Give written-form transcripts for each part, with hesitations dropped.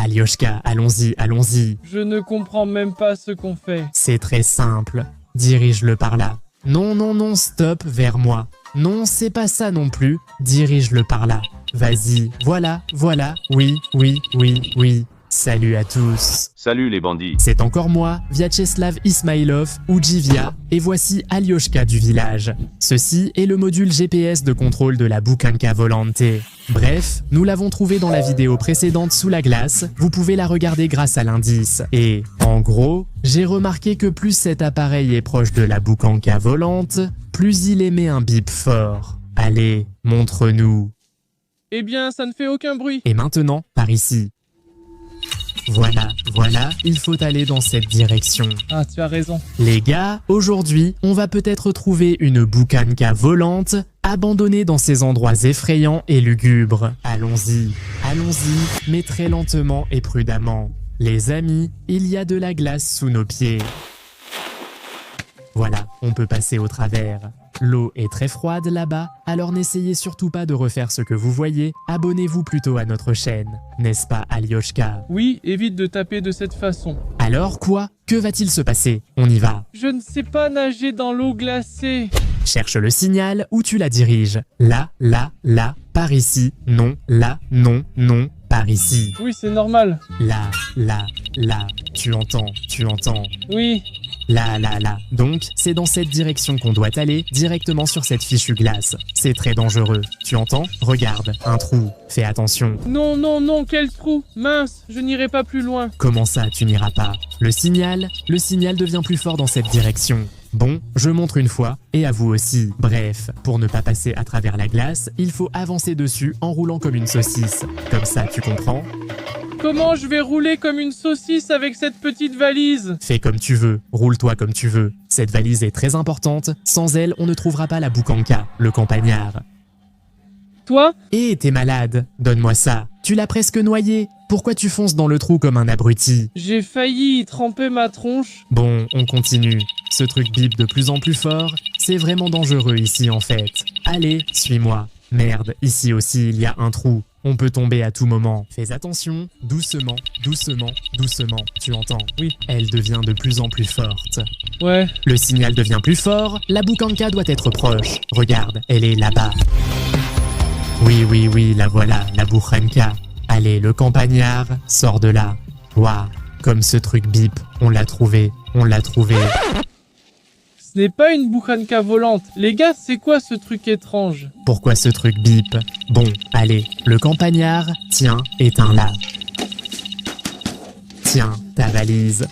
Alioshka, allons-y, allons-y. Je ne comprends même pas ce qu'on fait. C'est très simple. Dirige-le par là. Non, non, non, stop, vers moi. Non, c'est pas ça non plus. Dirige-le par là. Vas-y, voilà, voilà. Oui, oui, oui, oui. Salut à tous. Salut les bandits. C'est encore moi, Vyacheslav Ismailov, ou Jivia, et voici Alioshka du village. Ceci est le module GPS de contrôle de la Boukanka Volante. Bref, nous l'avons trouvé dans la vidéo précédente sous la glace, vous pouvez la regarder grâce à l'indice. Et, en gros, j'ai remarqué que plus cet appareil est proche de la Boukanka Volante, plus il émet un bip fort. Allez, montre-nous. Eh bien, ça ne fait aucun bruit. Et maintenant, par ici. Voilà, voilà, il faut aller dans cette direction. Ah, tu as raison. Les gars, aujourd'hui, on va peut-être trouver une Boukanka volante abandonnée dans ces endroits effrayants et lugubres. Allons-y, allons-y, mais très lentement et prudemment. Les amis, il y a de la glace sous nos pieds. Voilà, on peut passer au travers. L'eau est très froide là-bas, alors n'essayez surtout pas de refaire ce que vous voyez, abonnez-vous plutôt à notre chaîne. N'est-ce pas, Alioshka? Oui, évite de taper de cette façon. Alors quoi? Que va-t-il se passer? On y va. Je ne sais pas nager dans l'eau glacée. Cherche le signal où tu la diriges. Là, là, là, par ici. Non, là, non, non, par ici. Oui, c'est normal. Là, là, là. Tu entends, tu entends. Oui. Là, là, là. Donc, c'est dans cette direction qu'on doit aller, directement sur cette fichue glace. C'est très dangereux. Tu entends? Regarde, un trou. Fais attention. Non, non, non, quel trou. Mince, je n'irai pas plus loin. Comment ça, tu n'iras pas? Le signal devient plus fort dans cette direction. Bon, je montre une fois, et à vous aussi. Bref, pour ne pas passer à travers la glace, il faut avancer dessus en roulant comme une saucisse. Comme ça, tu comprends? Comment je vais rouler comme une saucisse avec cette petite valise? Fais comme tu veux, roule-toi comme tu veux. Cette valise est très importante, sans elle, on ne trouvera pas la Boukanka, le campagnard. Toi? Eh, t'es malade, donne-moi ça. Tu l'as presque noyé. Pourquoi tu fonces dans le trou comme un abruti? J'ai failli y tremper ma tronche. Bon, on continue. Ce truc bip de plus en plus fort, c'est vraiment dangereux ici en fait. Allez, suis-moi. Merde, ici aussi il y a un trou. On peut tomber à tout moment. Fais attention, doucement, doucement, doucement. Tu entends? Oui. Elle devient de plus en plus forte. Ouais. Le signal devient plus fort, la Boukanka doit être proche. Regarde, elle est là-bas. Oui, oui, oui, la voilà, la Boukanka. Allez, le campagnard, sort de là. Waouh, comme ce truc bip, on l'a trouvé, on l'a trouvé. Ce n'est pas une Boukanka volante. Les gars, c'est quoi ce truc étrange? Pourquoi ce truc bip? Bon, allez, le campagnard, tiens, éteins-la. Tiens, ta valise.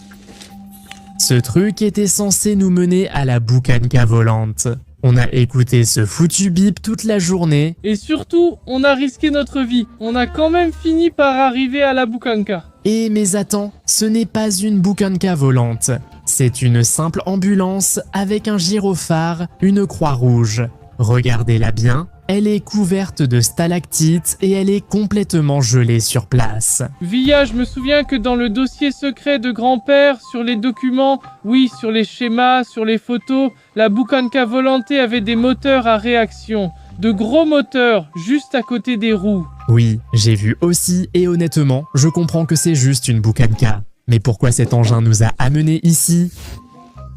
Ce truc était censé nous mener à la Boukanka volante. On a écouté ce foutu bip toute la journée. Et surtout, on a risqué notre vie. On a quand même fini par arriver à la Boukanka. Et mais attends, ce n'est pas une Boukanka volante. C'est une simple ambulance avec un gyrophare, une croix rouge. Regardez-la bien, elle est couverte de stalactites et elle est complètement gelée sur place. Via, je me souviens que dans le dossier secret de grand-père, sur les documents, oui, sur les schémas, sur les photos, la Boukanka volante avait des moteurs à réaction. De gros moteurs, juste à côté des roues. Oui, j'ai vu aussi et honnêtement, je comprends que c'est juste une Boukanka. Mais pourquoi cet engin nous a amenés ici?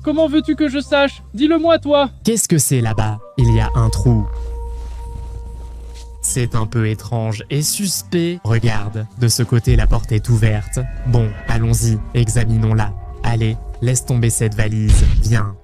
Comment veux-tu que je sache? Dis-le-moi, toi. Qu'est-ce que c'est là-bas? Il y a un trou. C'est un peu étrange et suspect. Regarde, de ce côté la porte est ouverte. Bon, allons-y, examinons-la. Allez, laisse tomber cette valise, viens.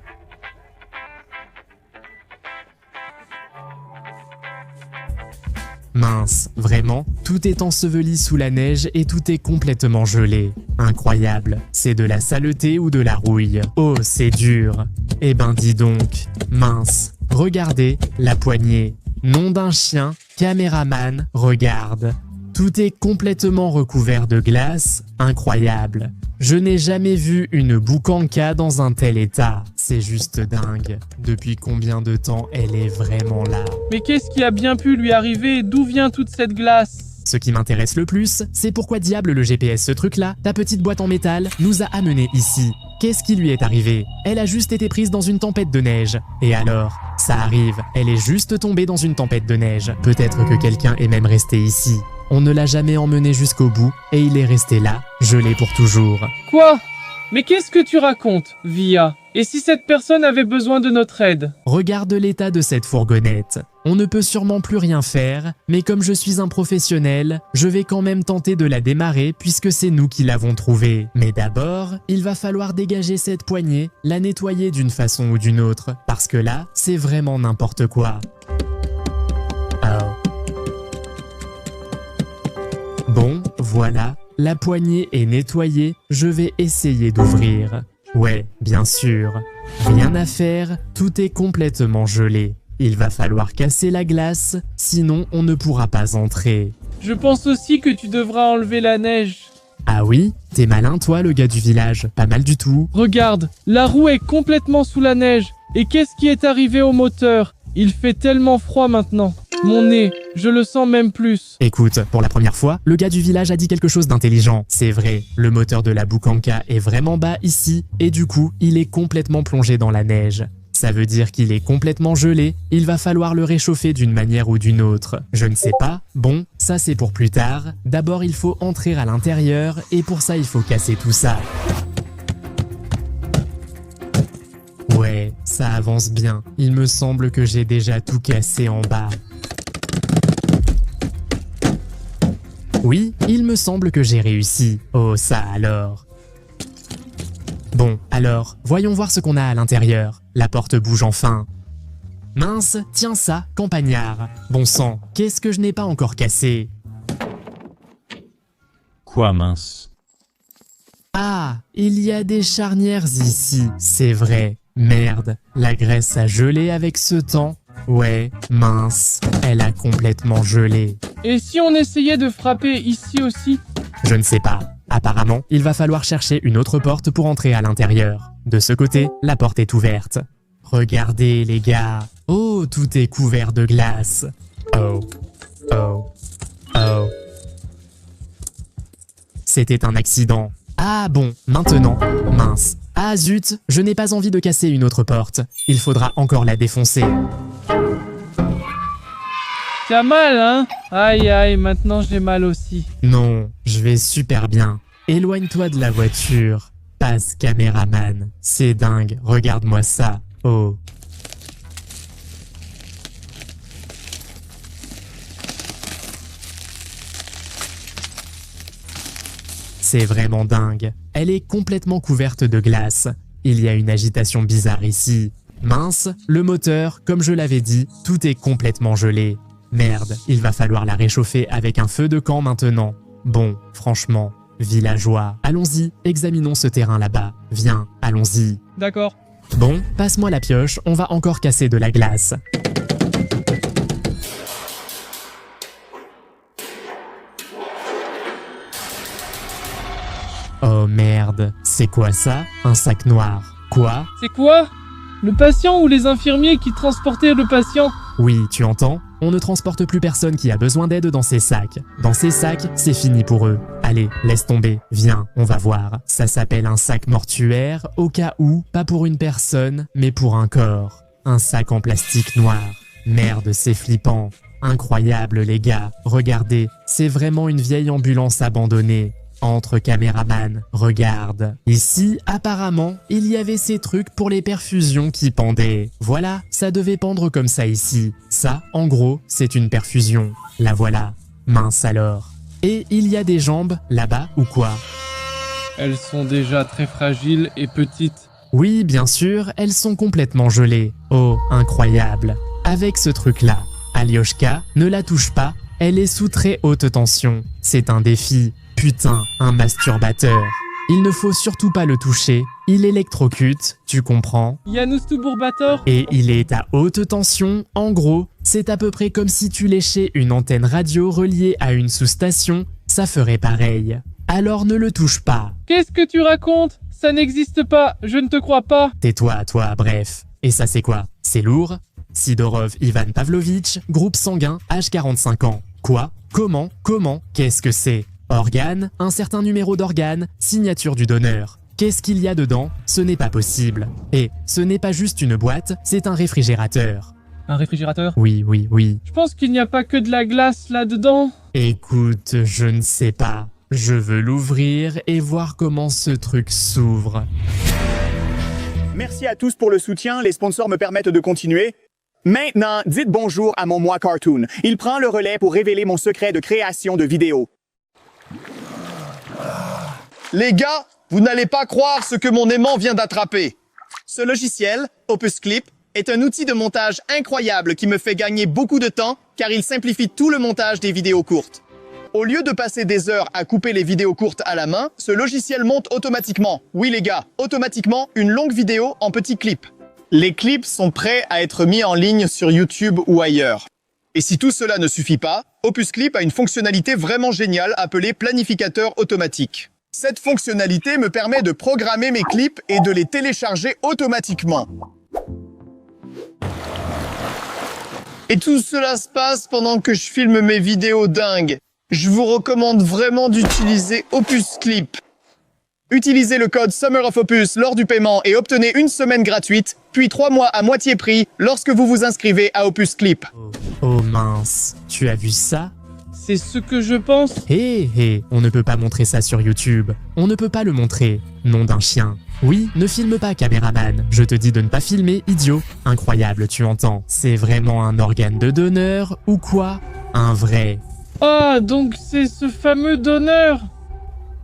Mince, vraiment, tout est enseveli sous la neige et tout est complètement gelé. Incroyable, c'est de la saleté ou de la rouille. Oh, c'est dur. Eh ben dis donc, mince, regardez, la poignée. Nom d'un chien, caméraman, regarde. Tout est complètement recouvert de glace, incroyable. Je n'ai jamais vu une Boukanka dans un tel état. C'est juste dingue. Depuis combien de temps elle est vraiment là? Mais qu'est-ce qui a bien pu lui arriver? D'où vient toute cette glace? Ce qui m'intéresse le plus, c'est pourquoi diable le GPS, ce truc-là, ta petite boîte en métal, nous a amenés ici. Qu'est-ce qui lui est arrivé? Elle a juste été prise dans une tempête de neige. Et alors? Ça arrive, elle est juste tombée dans une tempête de neige. Peut-être que quelqu'un est même resté ici. on ne l'a jamais emmené jusqu'au bout et il est resté là, gelé pour toujours. Quoi? Mais qu'est-ce que tu racontes, Via? Et si cette personne avait besoin de notre aide? Regarde l'état de cette fourgonnette. On ne peut sûrement plus rien faire, mais comme je suis un professionnel, je vais quand même tenter de la démarrer puisque c'est nous qui l'avons trouvée. Mais d'abord, il va falloir dégager cette poignée, la nettoyer d'une façon ou d'une autre, parce que là, c'est vraiment n'importe quoi. Oh. Bon, voilà, la poignée est nettoyée, je vais essayer d'ouvrir. Ouais, bien sûr. Rien à faire, tout est complètement gelé. Il va falloir casser la glace, sinon on ne pourra pas entrer. Je pense aussi que tu devras enlever la neige. Ah oui? T'es malin toi, le gars du village, pas mal du tout. Regarde, la roue est complètement sous la neige. Et qu'est-ce qui est arrivé au moteur? Il fait tellement froid maintenant. Mon nez, je le sens même plus. Écoute, pour la première fois, le gars du village a dit quelque chose d'intelligent. C'est vrai, le moteur de la Boukanka est vraiment bas ici, et du coup, il est complètement plongé dans la neige. Ça veut dire qu'il est complètement gelé, il va falloir le réchauffer d'une manière ou d'une autre. Je ne sais pas, bon, ça c'est pour plus tard. D'abord, il faut entrer à l'intérieur, et pour ça, il faut casser tout ça. Ouais, ça avance bien. Il me semble que j'ai déjà tout cassé en bas. Oui, il me semble que j'ai réussi. Oh, ça alors. Bon, alors, voyons voir ce qu'on a à l'intérieur. La porte bouge enfin. Mince, tiens ça, campagnard. Bon sang, qu'est-ce que je n'ai pas encore cassé? Quoi, mince? Ah, il y a des charnières ici, c'est vrai. Merde, la graisse a gelé avec ce temps. Ouais, mince, elle a complètement gelé. Et si on essayait de frapper ici aussi? Je ne sais pas. Apparemment, il va falloir chercher une autre porte pour entrer à l'intérieur. De ce côté, la porte est ouverte. Regardez les gars. Oh, tout est couvert de glace. Oh, oh, oh. C'était un accident. Ah bon, maintenant, mince. Ah zut, je n'ai pas envie de casser une autre porte. Il faudra encore la défoncer. T'as mal, hein? Aïe aïe, maintenant j'ai mal aussi. Non, je vais super bien. Éloigne-toi de la voiture. Passe, caméraman. C'est dingue, regarde-moi ça. Oh. C'est vraiment dingue. Elle est complètement couverte de glace. Il y a une agitation bizarre ici. Mince, le moteur, comme je l'avais dit, tout est complètement gelé. Merde, il va falloir la réchauffer avec un feu de camp maintenant. Bon, franchement, villageois, allons-y, examinons ce terrain là-bas. Viens, allons-y. D'accord. Bon, passe-moi la pioche, on va encore casser de la glace. Oh merde, c'est quoi ça? Un sac noir. Quoi? C'est quoi? Le patient ou les infirmiers qui transportaient le patient? Oui, tu entends? On ne transporte plus personne qui a besoin d'aide dans ces sacs. Dans ces sacs, c'est fini pour eux. Allez, laisse tomber, viens, on va voir. Ça s'appelle un sac mortuaire, au cas où, pas pour une personne, mais pour un corps. Un sac en plastique noir. Merde, c'est flippant. Incroyable les gars, regardez, c'est vraiment une vieille ambulance abandonnée. Entre caméraman, regarde. Ici, apparemment, il y avait ces trucs pour les perfusions qui pendaient. Voilà, ça devait pendre comme ça ici. Ça, en gros, c'est une perfusion. La voilà. Mince alors. Et il y a des jambes, là-bas, ou quoi? Elles sont déjà très fragiles et petites. Oui, bien sûr, elles sont complètement gelées. Oh, incroyable. Avec ce truc-là, Alioshka, ne la touche pas, elle est sous très haute tension. C'est un défi. Putain, un masturbateur. Il ne faut surtout pas le toucher. Il électrocute, tu comprends? Janus Tuburbator? Et il est à haute tension. En gros, c'est à peu près comme si tu léchais une antenne radio reliée à une sous-station. Ça ferait pareil. Alors ne le touche pas. Qu'est-ce que tu racontes? Ça n'existe pas, je ne te crois pas. Tais-toi, toi, bref. Et ça c'est quoi? C'est lourd? Sidorov Ivan Pavlovitch, groupe sanguin, âge 45 ans. Quoi? Comment? Qu'est-ce que c'est? Organe, un certain numéro d'organe, signature du donneur. Qu'est-ce qu'il y a dedans? Ce n'est pas possible. Et ce n'est pas juste une boîte, c'est un réfrigérateur. Un réfrigérateur? Oui, oui, oui. Je pense qu'il n'y a pas que de la glace là-dedans. Écoute, je ne sais pas. Je veux l'ouvrir et voir comment ce truc s'ouvre. Merci à tous pour le soutien, les sponsors me permettent de continuer. Maintenant, dites bonjour à mon moi cartoon. Il prend le relais pour révéler mon secret de création de vidéos. Les gars, vous n'allez pas croire ce que mon aimant vient d'attraper. Ce logiciel, Opus Clip, est un outil de montage incroyable qui me fait gagner beaucoup de temps car il simplifie tout le montage des vidéos courtes. Au lieu de passer des heures à couper les vidéos courtes à la main, ce logiciel monte automatiquement. Oui les gars, automatiquement une longue vidéo en petits clips. Les clips sont prêts à être mis en ligne sur YouTube ou ailleurs. Et si tout cela ne suffit pas, Opus Clip a une fonctionnalité vraiment géniale appelée planificateur automatique. Cette fonctionnalité me permet de programmer mes clips et de les télécharger automatiquement. Et tout cela se passe pendant que je filme mes vidéos dingues. Je vous recommande vraiment d'utiliser Opus Clip. Utilisez le code Summer of Opus lors du paiement et obtenez une semaine gratuite, puis 3 mois à moitié prix lorsque vous vous inscrivez à Opus Clip. Oh mince, tu as vu ça? C'est ce que je pense. Hé, on ne peut pas montrer ça sur YouTube. On ne peut pas le montrer. Nom d'un chien. Oui, ne filme pas, caméraman. Je te dis de ne pas filmer, idiot. Incroyable, tu entends. C'est vraiment un organe de donneur ou quoi? Un vrai. Ah, donc c'est ce fameux donneur.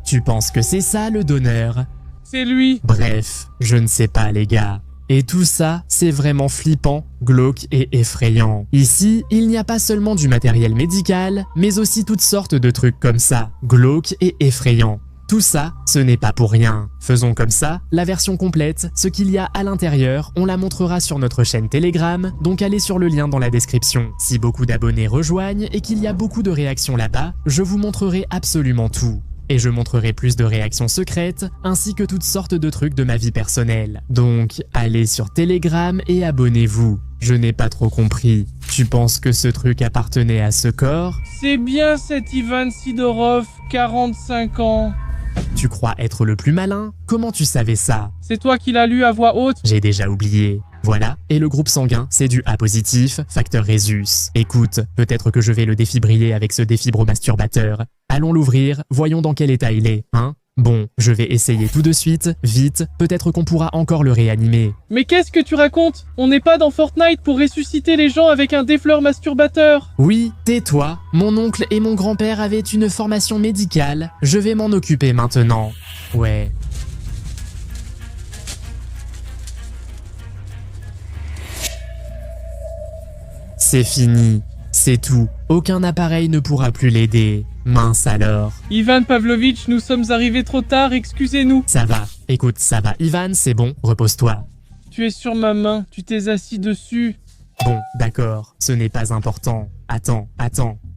Tu penses que c'est ça, le donneur? C'est lui. Bref, je ne sais pas, les gars. Et tout ça, c'est vraiment flippant, glauque et effrayant. Ici, il n'y a pas seulement du matériel médical, mais aussi toutes sortes de trucs comme ça, glauques et effrayants. Tout ça, ce n'est pas pour rien. Faisons comme ça, la version complète, ce qu'il y a à l'intérieur, on la montrera sur notre chaîne Telegram, donc allez sur le lien dans la description. Si beaucoup d'abonnés rejoignent et qu'il y a beaucoup de réactions là-bas, je vous montrerai absolument tout. Et je montrerai plus de réactions secrètes, ainsi que toutes sortes de trucs de ma vie personnelle. Donc, allez sur Telegram et abonnez-vous. Je n'ai pas trop compris. Tu penses que ce truc appartenait à ce corps? C'est bien cet Ivan Sidorov, 45 ans. Tu crois être le plus malin? Comment tu savais ça? C'est toi qui l'as lu à voix haute? J'ai déjà oublié. Voilà, et le groupe sanguin, c'est du A positif, facteur Rhésus. Écoute, peut-être que je vais le défibriller avec ce défibromasturbateur. Allons l'ouvrir, voyons dans quel état il est, hein? Bon, je vais essayer tout de suite, vite, peut-être qu'on pourra encore le réanimer. Mais qu'est-ce que tu racontes? On n'est pas dans Fortnite pour ressusciter les gens avec un défleur masturbateur. Oui, tais-toi, mon oncle et mon grand-père avaient une formation médicale, je vais m'en occuper maintenant. Ouais. C'est fini, c'est tout. Aucun appareil ne pourra plus l'aider. Mince alors. Ivan Pavlovitch, nous sommes arrivés trop tard, excusez-nous. Ça va, écoute, ça va. Ivan, c'est bon, repose-toi. Tu es sur ma main, tu t'es assis dessus. Bon, d'accord, ce n'est pas important. Attends.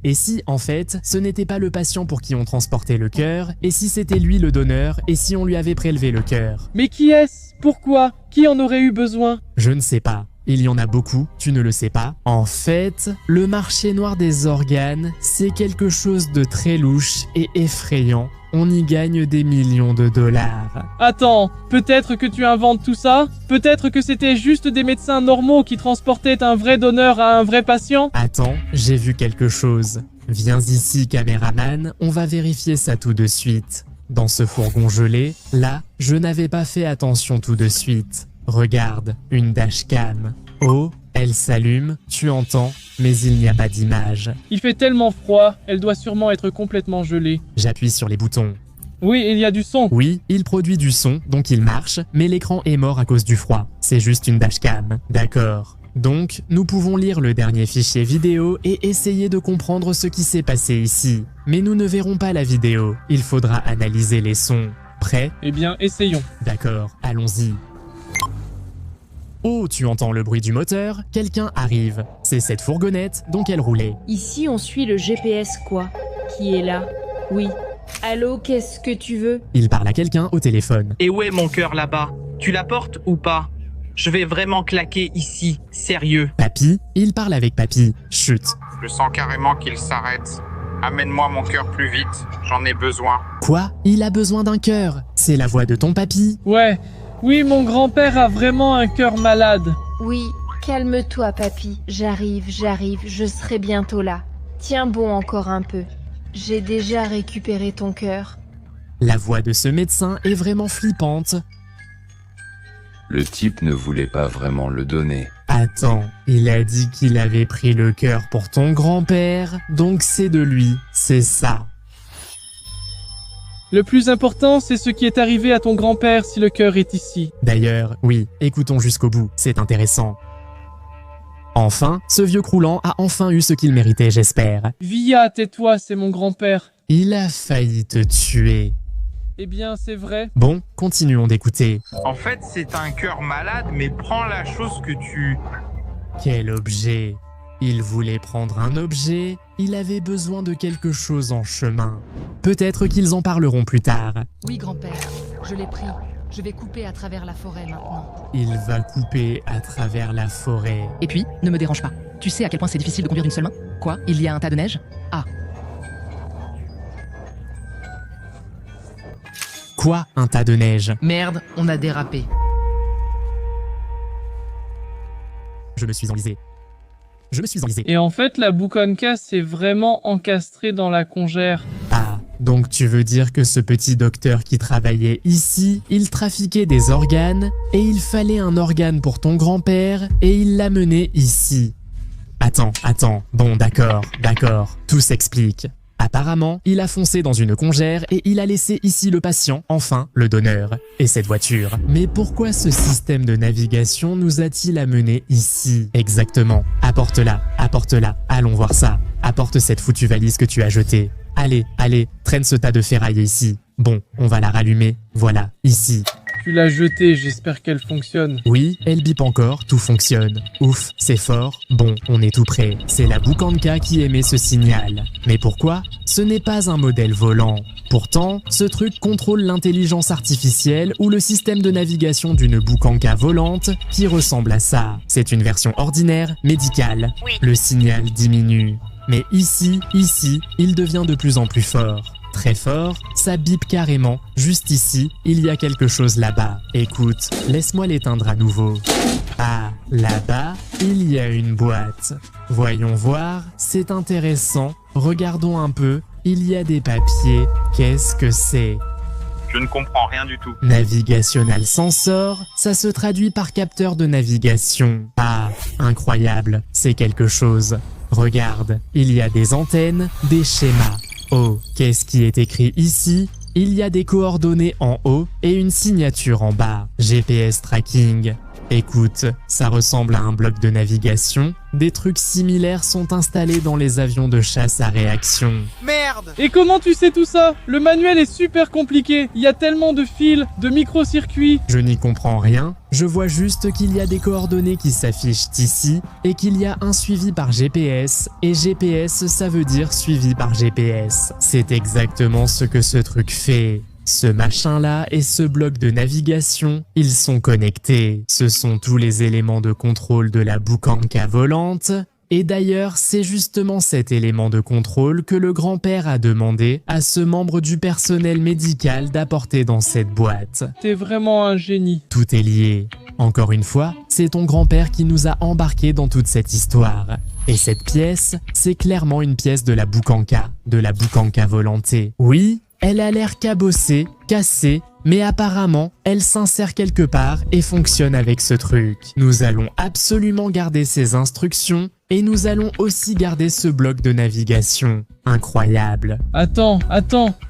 Et si, en fait, ce n'était pas le patient pour qui on transportait le cœur, et si c'était lui le donneur, et si on lui avait prélevé le cœur? Mais qui est-ce? Pourquoi? Qui en aurait eu besoin? Je ne sais pas. Il y en a beaucoup, tu ne le sais pas. En fait, le marché noir des organes, c'est quelque chose de très louche et effrayant. On y gagne des millions de dollars. Attends, peut-être que tu inventes tout ça? Peut-être que c'était juste des médecins normaux qui transportaient un vrai donneur à un vrai patient? Attends, j'ai vu quelque chose. Viens ici, caméraman, on va vérifier ça tout de suite. Dans ce fourgon gelé, là, je n'avais pas fait attention tout de suite. Regarde, une dashcam. Oh, elle s'allume, tu entends, mais il n'y a pas d'image. Il fait tellement froid, elle doit sûrement être complètement gelée. J'appuie sur les boutons. Oui, il y a du son. Oui, il produit du son, donc il marche, mais l'écran est mort à cause du froid. C'est juste une dashcam. D'accord. Donc, nous pouvons lire le dernier fichier vidéo et essayer de comprendre ce qui s'est passé ici. Mais nous ne verrons pas la vidéo, il faudra analyser les sons. Prêt? Eh bien, essayons. D'accord, allons-y. Oh, tu entends le bruit du moteur? Quelqu'un arrive. C'est cette fourgonnette dont elle roulait. Ici, on suit le GPS quoi? Qui est là? Oui. Allô, qu'est-ce que tu veux? Il parle à quelqu'un au téléphone. Et où est mon cœur là-bas? Tu la portes ou pas? Je vais vraiment claquer ici, sérieux. Papy? Il parle avec Papy. Chut. Je sens carrément qu'il s'arrête. Amène-moi mon cœur plus vite, j'en ai besoin. Quoi? Il a besoin d'un cœur? C'est la voix de ton papy? Ouais. Oui, mon grand-père a vraiment un cœur malade. Oui, Calme-toi, papy. J'arrive, je serai bientôt là. Tiens bon encore un peu. J'ai déjà récupéré ton cœur. La voix de ce médecin est vraiment flippante. Le type ne voulait pas vraiment le donner. Attends, il a dit qu'il avait pris le cœur pour ton grand-père, donc c'est de lui, c'est ça. Le plus important, c'est ce qui est arrivé à ton grand-père si le cœur est ici. D'ailleurs, oui, écoutons jusqu'au bout, c'est intéressant. Enfin, ce vieux croulant a enfin eu ce qu'il méritait, j'espère. Via, tais-toi, c'est mon grand-père. Il a failli te tuer. Eh bien, c'est vrai. Bon, continuons d'écouter. En fait, c'est un cœur malade, mais prends la chose que tu... Quel objet? Il voulait prendre un objet, il avait besoin de quelque chose en chemin. Peut-être qu'ils en parleront plus tard. Oui, grand-père, je l'ai pris. Je vais couper à travers la forêt maintenant. Il va couper à travers la forêt. Et puis, ne me dérange pas. Tu sais à quel point c'est difficile de conduire d'une seule main? Quoi? Il y a un tas de neige? Ah. Quoi, un tas de neige? Merde, on a dérapé. Je me suis enlisé. Et en fait, la Boukanka s'est vraiment encastrée dans la congère. Ah, donc tu veux dire que ce petit docteur qui travaillait ici, il trafiquait des organes, et il fallait un organe pour ton grand-père, et il l'a mené ici. Attends, bon d'accord, tout s'explique. Apparemment, il a foncé dans une congère et il a laissé ici le patient, enfin le donneur, et cette voiture. Mais pourquoi ce système de navigation nous a-t-il amené ici? Exactement. Apporte-la, allons voir ça. Apporte cette foutue valise que tu as jetée. Allez, traîne ce tas de ferraille ici. Bon, on va la rallumer. Voilà, ici. Tu l'as jetée, j'espère qu'elle fonctionne. Oui, elle bip encore, tout fonctionne. Ouf, c'est fort. Bon, on est tout prêt. C'est la Boukanka qui émet ce signal. Mais pourquoi? Ce n'est pas un modèle volant. Pourtant, ce truc contrôle l'intelligence artificielle ou le système de navigation d'une Boukanka volante qui ressemble à ça. C'est une version ordinaire, médicale. Le signal diminue. Mais ici, il devient de plus en plus fort. Très fort, ça bip carrément. Juste ici, il y a quelque chose là-bas. Écoute, laisse-moi l'éteindre à nouveau. Ah, là-bas, il y a une boîte. Voyons voir, c'est intéressant. Regardons un peu, il y a des papiers. Qu'est-ce que c'est? Je ne comprends rien du tout. Navigational Sensor, ça se traduit par capteur de navigation. Ah, incroyable, c'est quelque chose. Regarde, il y a des antennes, des schémas. Oh, qu'est-ce qui est écrit ici? Il y a des coordonnées en haut et une signature en bas. GPS tracking. Écoute, ça ressemble à un bloc de navigation. Des trucs similaires sont installés dans les avions de chasse à réaction. Merde! Et comment tu sais tout ça? Le manuel est super compliqué. Il y a tellement de fils, de micro-circuits. Je n'y comprends rien. Je vois juste qu'il y a des coordonnées qui s'affichent ici et qu'il y a un suivi par GPS. Et GPS, ça veut dire suivi par GPS. C'est exactement ce que ce truc fait. Ce machin-là et ce bloc de navigation, ils sont connectés. Ce sont tous les éléments de contrôle de la Boukanka volante. Et d'ailleurs, c'est justement cet élément de contrôle que le grand-père a demandé à ce membre du personnel médical d'apporter dans cette boîte. T'es vraiment un génie. Tout est lié. Encore une fois, c'est ton grand-père qui nous a embarqués dans toute cette histoire. Et cette pièce, c'est clairement une pièce de la Boukanka volantée. Oui, elle a l'air cabossée, cassée, mais apparemment, elle s'insère quelque part et fonctionne avec ce truc. Nous allons absolument garder ces instructions et nous allons aussi garder ce bloc de navigation. Incroyable. Attends,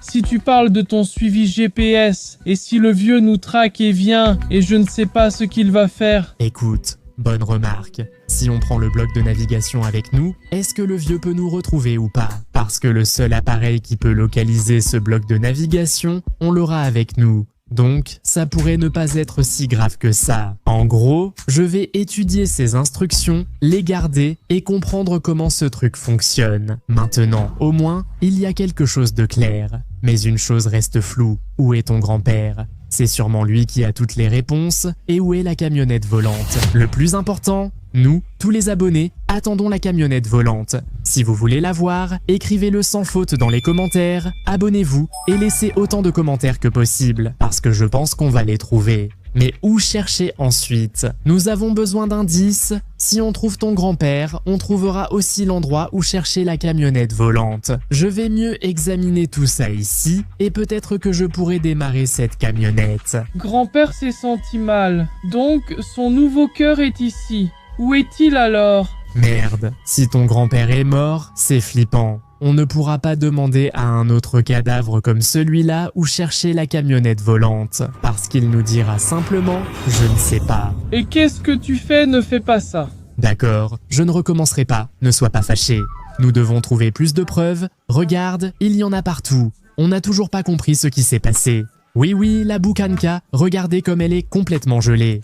si tu parles de ton suivi GPS, et si le vieux nous traque et vient, et je ne sais pas ce qu'il va faire. Écoute, bonne remarque. Si on prend le bloc de navigation avec nous, est-ce que le vieux peut nous retrouver ou pas? Parce que le seul appareil qui peut localiser ce bloc de navigation, on l'aura avec nous. Donc, ça pourrait ne pas être si grave que ça. En gros, je vais étudier ces instructions, les garder et comprendre comment ce truc fonctionne. Maintenant, au moins, il y a quelque chose de clair. Mais une chose reste floue. Où est ton grand-père? C'est sûrement lui qui a toutes les réponses. Et où est la camionnette volante? Le plus important, nous, tous les abonnés, attendons la camionnette volante. Si vous voulez la voir, écrivez-le sans faute dans les commentaires, abonnez-vous et laissez autant de commentaires que possible, parce que je pense qu'on va les trouver. Mais où chercher ensuite? Nous avons besoin d'indices. Si on trouve ton grand-père, on trouvera aussi l'endroit où chercher la camionnette volante. Je vais mieux examiner tout ça ici, et peut-être que je pourrai démarrer cette camionnette. Grand-père s'est senti mal, donc son nouveau cœur est ici. Où est-il alors? Merde, si ton grand-père est mort, c'est flippant. On ne pourra pas demander à un autre cadavre comme celui-là où chercher la camionnette volante, parce qu'il nous dira simplement « je ne sais pas ». Et qu'est-ce que tu fais? Ne fais pas ça. D'accord, je ne recommencerai pas, ne sois pas fâché. Nous devons trouver plus de preuves. Regarde, il y en a partout. On n'a toujours pas compris ce qui s'est passé. Oui, la boucanka, regardez comme elle est complètement gelée.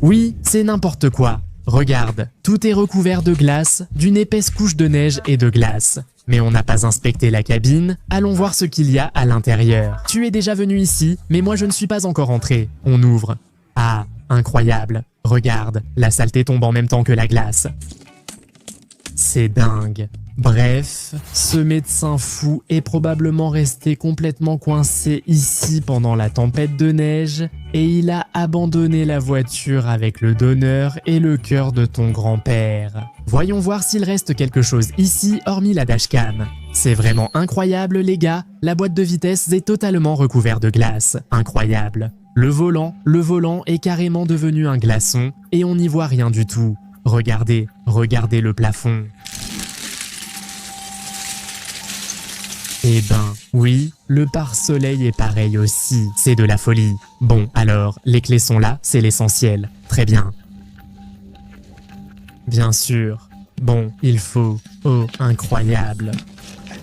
Oui, c'est n'importe quoi. Regarde, tout est recouvert de glace, d'une épaisse couche de neige et de glace. Mais on n'a pas inspecté la cabine, allons voir ce qu'il y a à l'intérieur. Tu es déjà venu ici, mais moi je ne suis pas encore entré. On ouvre. Ah, incroyable. Regarde, la saleté tombe en même temps que la glace. C'est dingue. Bref, ce médecin fou est probablement resté complètement coincé ici pendant la tempête de neige et il a abandonné la voiture avec le donneur et le cœur de ton grand-père. Voyons voir s'il reste quelque chose ici hormis la dashcam. C'est vraiment incroyable les gars, la boîte de vitesse est totalement recouverte de glace. Incroyable. Le volant est carrément devenu un glaçon et on n'y voit rien du tout. Regardez le plafond. Eh ben, oui, le pare-soleil est pareil aussi, c'est de la folie. Bon, alors, les clés sont là, c'est l'essentiel. Très bien. Bien sûr. Bon, il faut... Oh, incroyable.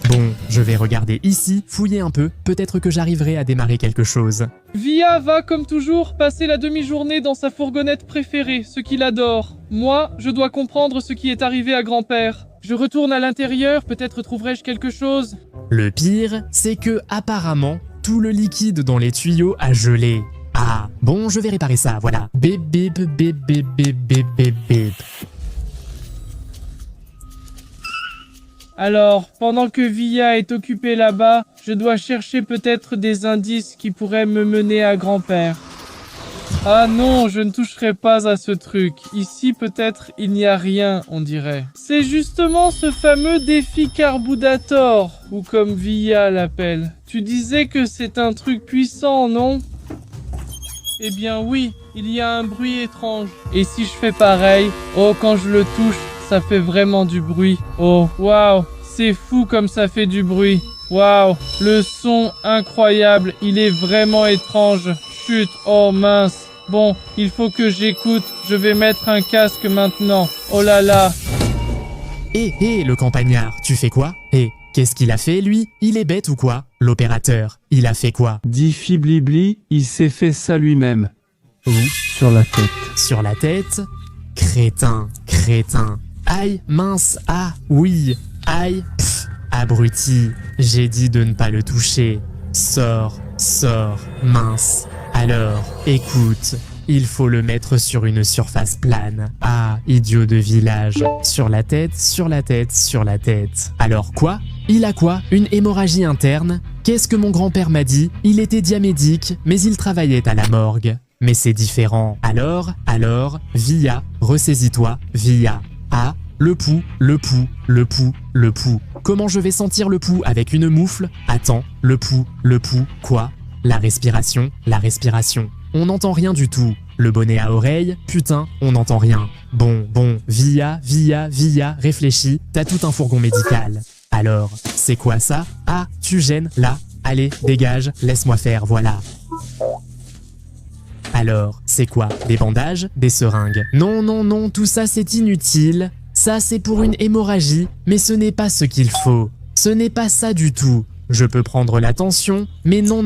Bon, je vais regarder ici, fouiller un peu, peut-être que j'arriverai à démarrer quelque chose. Via va, comme toujours, passer la demi-journée dans sa fourgonnette préférée, ce qu'il adore. Moi, je dois comprendre ce qui est arrivé à grand-père. Je retourne à l'intérieur, peut-être trouverai-je quelque chose. Le pire, c'est que, apparemment, tout le liquide dans les tuyaux a gelé. Ah, bon, je vais réparer ça, voilà. Bip, bip, bip, bip, bip, bip, bip, bip. Alors, pendant que Via est occupée là-bas, je dois chercher peut-être des indices qui pourraient me mener à grand-père. Ah non, je ne toucherai pas à ce truc. Ici, peut-être, il n'y a rien, on dirait. C'est justement ce fameux défi Carbudator, ou comme Via l'appelle. Tu disais que c'est un truc puissant, non? Eh bien oui, il y a un bruit étrange. Et si je fais pareil, oh, quand je le touche, ça fait vraiment du bruit. Oh, waouh, c'est fou comme ça fait du bruit. Waouh, le son incroyable, il est vraiment étrange. Chut, oh mince. Bon, il faut que j'écoute, je vais mettre un casque maintenant. Oh là là. Hé, le campagnard, tu fais quoi? Hé, qu'est-ce qu'il a fait, lui? Il est bête ou quoi? L'opérateur, il a fait quoi? Dit Fiblibli, il s'est fait ça lui-même. Où? Sur la tête. Sur la tête? Crétin. Aïe, mince, ah, oui. Aïe, pff, abruti. J'ai dit de ne pas le toucher. Sors, mince. Alors, écoute, il faut le mettre sur une surface plane. Ah, idiot de village. Sur la tête. Alors quoi? Il a quoi? Une hémorragie interne? Qu'est-ce que mon grand-père m'a dit? Il était diamédique, mais il travaillait à la morgue. Mais c'est différent. Alors, Via, ressaisis-toi, Via. Ah, le pouls. Comment je vais sentir le pouls avec une moufle? Attends, le pouls, quoi? La respiration. On n'entend rien du tout. Le bonnet à oreille, putain, on n'entend rien. Bon, Via, réfléchis, t'as tout un fourgon médical. Alors, c'est quoi ça? Ah, tu gênes, là. Allez, dégage, laisse-moi faire, voilà. Alors, c'est quoi? Des bandages? Des seringues? Non, tout ça c'est inutile. Ça c'est pour une hémorragie, mais ce n'est pas ce qu'il faut. Ce n'est pas ça du tout. Je peux prendre la tension, mais non,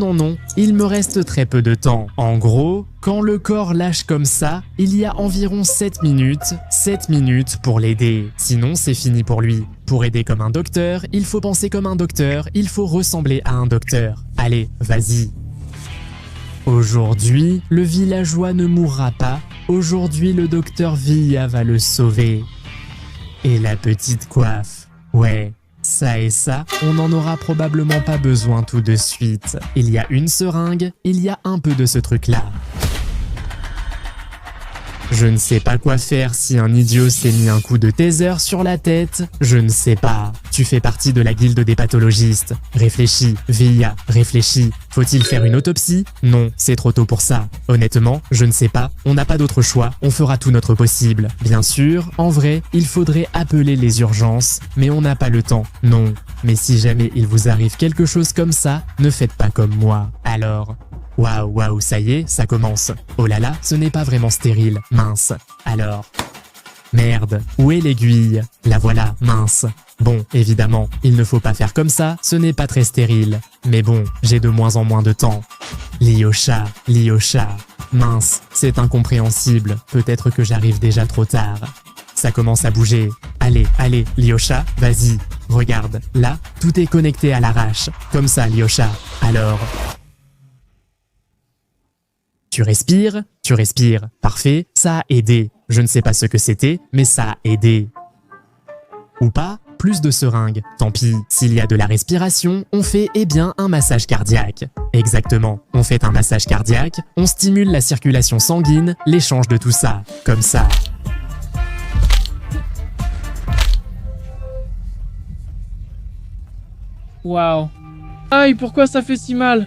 il me reste très peu de temps. En gros, quand le corps lâche comme ça, il y a environ 7 minutes. 7 minutes pour l'aider. Sinon, c'est fini pour lui. Pour aider comme un docteur, il faut penser comme un docteur, il faut ressembler à un docteur. Allez, vas-y. Aujourd'hui, le villageois ne mourra pas. Aujourd'hui, le docteur Via va le sauver. Et la petite coiffe. Ouais, Ça et ça, on n'en aura probablement pas besoin tout de suite. Il y a une seringue, il y a un peu de ce truc-là. Je ne sais pas quoi faire si un idiot s'est mis un coup de taser sur la tête. Je ne sais pas. Tu fais partie de la guilde des pathologistes. Réfléchis, VIA, réfléchis. Faut-il faire une autopsie? Non, c'est trop tôt pour ça. Honnêtement, je ne sais pas. On n'a pas d'autre choix. On fera tout notre possible. Bien sûr, en vrai, il faudrait appeler les urgences, mais on n'a pas le temps. Non. Mais si jamais il vous arrive quelque chose comme ça, ne faites pas comme moi. Alors... Waouh, ça y est, ça commence. Oh là là, ce n'est pas vraiment stérile, mince. Alors... Merde, où est l'aiguille? La voilà, mince. Bon, évidemment, il ne faut pas faire comme ça, ce n'est pas très stérile. Mais bon, j'ai de moins en moins de temps. Lyosha. Mince, c'est incompréhensible, peut-être que j'arrive déjà trop tard. Ça commence à bouger. Allez, Lyosha, vas-y. Regarde, là, tout est connecté à l'arrache. Comme ça, Lyosha. Alors... Tu respires. Parfait, ça a aidé. Je ne sais pas ce que c'était, mais ça a aidé. Ou pas, plus de seringues. Tant pis, s'il y a de la respiration, on fait un massage cardiaque. Exactement, on fait un massage cardiaque, on stimule la circulation sanguine, l'échange de tout ça. Comme ça. Waouh. Aïe, pourquoi ça fait si mal?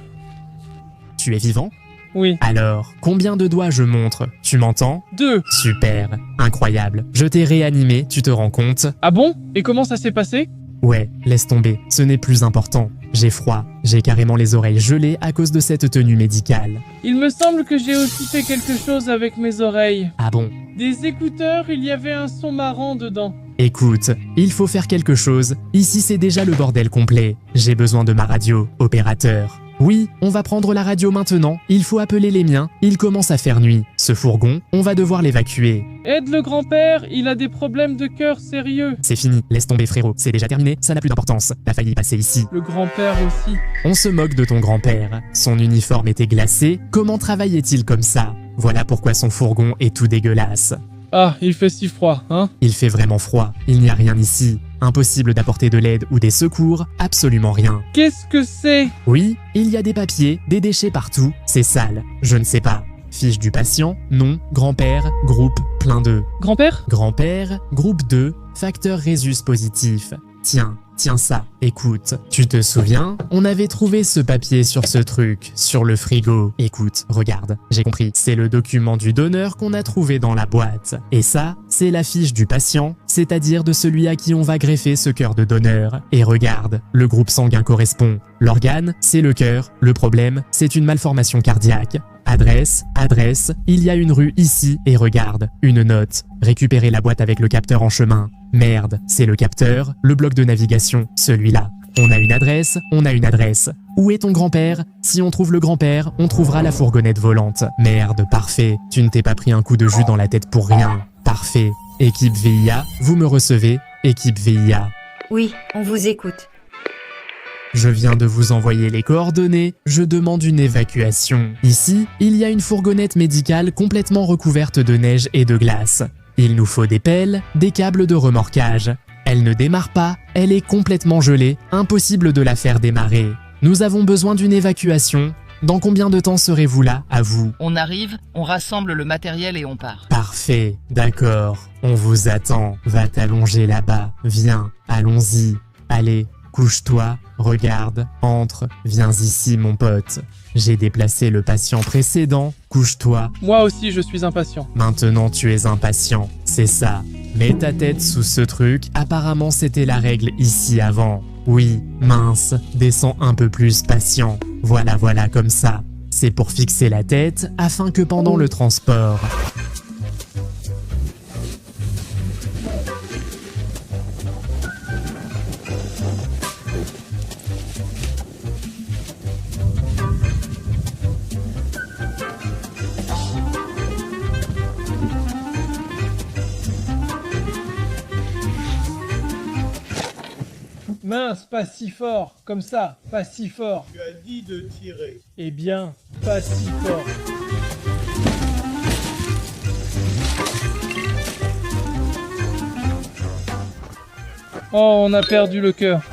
Tu es vivant? Oui. Alors, combien de doigts je montre? Tu m'entends? 2. Super, incroyable. Je t'ai réanimé, tu te rends compte? Ah bon? Et comment ça s'est passé? Ouais, laisse tomber, ce n'est plus important. J'ai froid, j'ai carrément les oreilles gelées à cause de cette tenue médicale. Il me semble que j'ai aussi fait quelque chose avec mes oreilles. Ah bon? Des écouteurs, il y avait un son marrant dedans. Écoute, il faut faire quelque chose. Ici, c'est déjà le bordel complet. J'ai besoin de ma radio, opérateur. Oui, on va prendre la radio maintenant. Il faut appeler les miens. Il commence à faire nuit. Ce fourgon, on va devoir l'évacuer. Aide le grand-père, il a des problèmes de cœur sérieux. C'est fini, laisse tomber frérot. C'est déjà terminé, ça n'a plus d'importance. T'as failli passer ici. Le grand-père aussi. On se moque de ton grand-père. Son uniforme était glacé. Comment travaillait-il comme ça? Voilà pourquoi son fourgon est tout dégueulasse. Ah, il fait si froid, hein? Il fait vraiment froid. Il n'y a rien ici. Impossible d'apporter de l'aide ou des secours, absolument rien. Qu'est-ce que c'est? Oui, il y a des papiers, des déchets partout, c'est sale. Je ne sais pas. Fiche du patient, nom, grand-père, groupe, plein de. Grand-père? Grand-père, groupe 2, facteur Rhésus positif. Tiens ça, écoute. Tu te souviens? On avait trouvé ce papier sur ce truc, sur le frigo. Écoute, regarde, j'ai compris. C'est le document du donneur qu'on a trouvé dans la boîte. Et ça, c'est la fiche du patient, c'est-à-dire de celui à qui on va greffer ce cœur de donneur. Et regarde, le groupe sanguin correspond. L'organe, c'est le cœur. Le problème, c'est une malformation cardiaque. Adresse, il y a une rue ici et regarde, une note. Récupérer la boîte avec le capteur en chemin. Merde, c'est le capteur, le bloc de navigation, celui-là. On a une adresse. Où est ton grand-père? Si on trouve le grand-père, on trouvera la fourgonnette volante. Merde, parfait. Tu ne t'es pas pris un coup de jus dans la tête pour rien. Parfait. Équipe VIA, vous me recevez? Équipe VIA. Oui, on vous écoute. Je viens de vous envoyer les coordonnées, je demande une évacuation. Ici, il y a une fourgonnette médicale complètement recouverte de neige et de glace. Il nous faut des pelles, des câbles de remorquage. Elle ne démarre pas, elle est complètement gelée, impossible de la faire démarrer. Nous avons besoin d'une évacuation. Dans combien de temps serez-vous là, à vous? On arrive, on rassemble le matériel et on part. Parfait, d'accord. On vous attend. Va t'allonger là-bas. Viens, allons-y. Allez. Couche-toi, regarde, entre, viens ici mon pote. J'ai déplacé le patient précédent, couche-toi. Moi aussi je suis impatient. Maintenant tu es impatient, c'est ça. Mets ta tête sous ce truc, apparemment c'était la règle ici avant. Oui, mince, descends un peu plus patient. Voilà, comme ça. C'est pour fixer la tête afin que pendant le transport... Mince, pas si fort, comme ça, pas si fort. Tu as dit de tirer. Eh bien, pas si fort. Oh, on a perdu le cœur.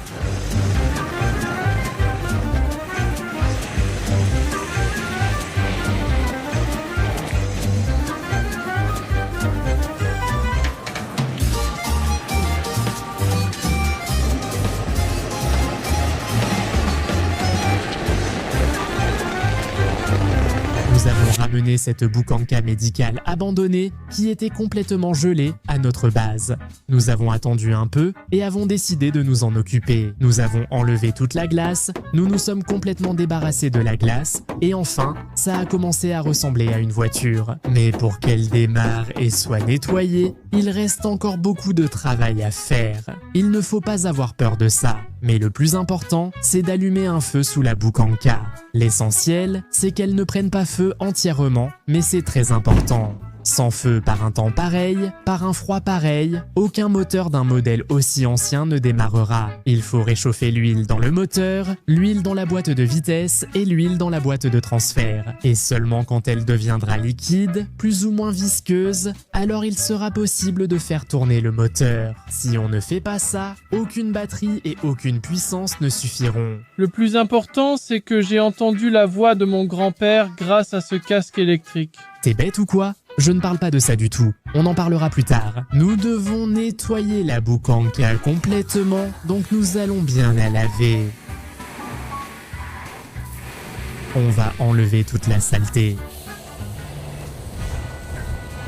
Nous avons ramené cette boucanka médicale abandonnée qui était complètement gelée à notre base. Nous avons attendu un peu et avons décidé de nous en occuper. Nous avons enlevé toute la glace, nous nous sommes complètement débarrassés de la glace et enfin, ça a commencé à ressembler à une voiture. Mais pour qu'elle démarre et soit nettoyée, il reste encore beaucoup de travail à faire. Il ne faut pas avoir peur de ça. Mais le plus important, c'est d'allumer un feu sous la boucanka. L'essentiel, c'est qu'elle ne prenne pas feu entièrement, mais c'est très important. Sans feu par un temps pareil, par un froid pareil, aucun moteur d'un modèle aussi ancien ne démarrera. Il faut réchauffer l'huile dans le moteur, l'huile dans la boîte de vitesse et l'huile dans la boîte de transfert. Et seulement quand elle deviendra liquide, plus ou moins visqueuse, alors il sera possible de faire tourner le moteur. Si on ne fait pas ça, aucune batterie et aucune puissance ne suffiront. Le plus important, c'est que j'ai entendu la voix de mon grand-père grâce à ce casque électrique. T'es bête ou quoi ? Je ne parle pas de ça du tout, on en parlera plus tard. Nous devons nettoyer la boucanka complètement, donc nous allons bien la laver. On va enlever toute la saleté.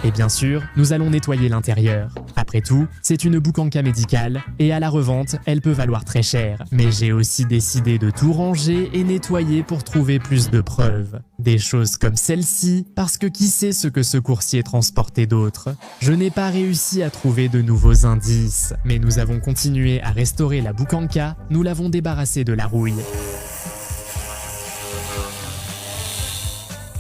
Et bien sûr, nous allons nettoyer l'intérieur. Après tout, c'est une boucanka médicale et à la revente, elle peut valoir très cher. Mais j'ai aussi décidé de tout ranger et nettoyer pour trouver plus de preuves. Des choses comme celle-ci, parce que qui sait ce que ce coursier transportait d'autre. Je n'ai pas réussi à trouver de nouveaux indices, mais nous avons continué à restaurer la boucanka, nous l'avons débarrassée de la rouille.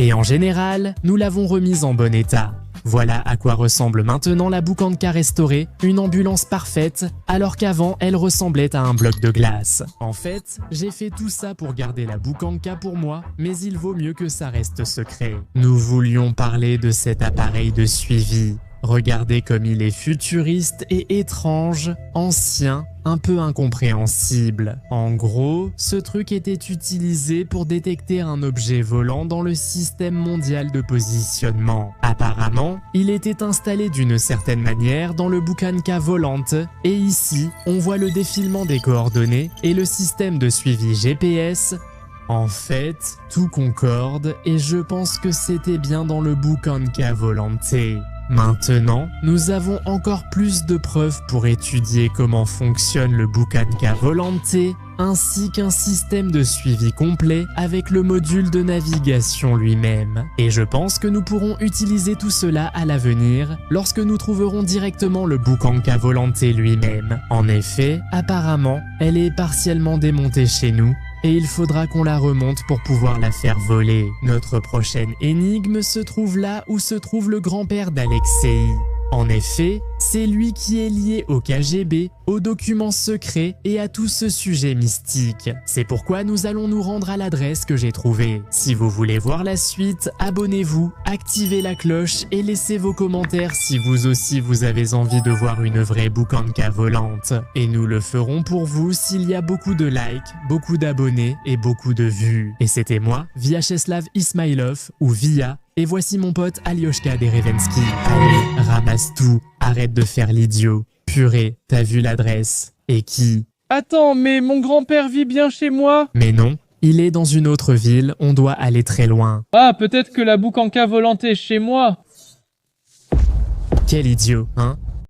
Et en général, nous l'avons remise en bon état. Voilà à quoi ressemble maintenant la boucanka restaurée, une ambulance parfaite, alors qu'avant elle ressemblait à un bloc de glace. En fait, j'ai fait tout ça pour garder la boucanka pour moi, mais il vaut mieux que ça reste secret. Nous voulions parler de cet appareil de suivi. Regardez comme il est futuriste et étrange, ancien, un peu incompréhensible. En gros, ce truc était utilisé pour détecter un objet volant dans le système mondial de positionnement. Apparemment, il était installé d'une certaine manière dans le boucanka volante, et ici, on voit le défilement des coordonnées et le système de suivi GPS. En fait, tout concorde et je pense que c'était bien dans le boucanka volante. Maintenant, nous avons encore plus de preuves pour étudier comment fonctionne le boucanka volante, ainsi qu'un système de suivi complet avec le module de navigation lui-même. Et je pense que nous pourrons utiliser tout cela à l'avenir lorsque nous trouverons directement le boucanka volante lui-même. En effet, apparemment, elle est partiellement démontée chez nous, et il faudra qu'on la remonte pour pouvoir la faire voler. Notre prochaine énigme se trouve là où se trouve le grand-père d'Alexei. En effet, c'est lui qui est lié au KGB, aux documents secrets et à tout ce sujet mystique. C'est pourquoi nous allons nous rendre à l'adresse que j'ai trouvée. Si vous voulez voir la suite, abonnez-vous, activez la cloche et laissez vos commentaires si vous aussi vous avez envie de voir une vraie boucanka volante. Et nous le ferons pour vous s'il y a beaucoup de likes, beaucoup d'abonnés et beaucoup de vues. Et c'était moi, Vyacheslav Ismailov ou Via. Et voici mon pote Alioshka Derevensky. Allez, ramasse tout, arrête de faire l'idiot. Purée, t'as vu l'adresse. Et qui? Attends, mais mon grand-père vit bien chez moi? Mais non, il est dans une autre ville, on doit aller très loin. Ah, peut-être que la boucanka volante est chez moi. Quel idiot, hein?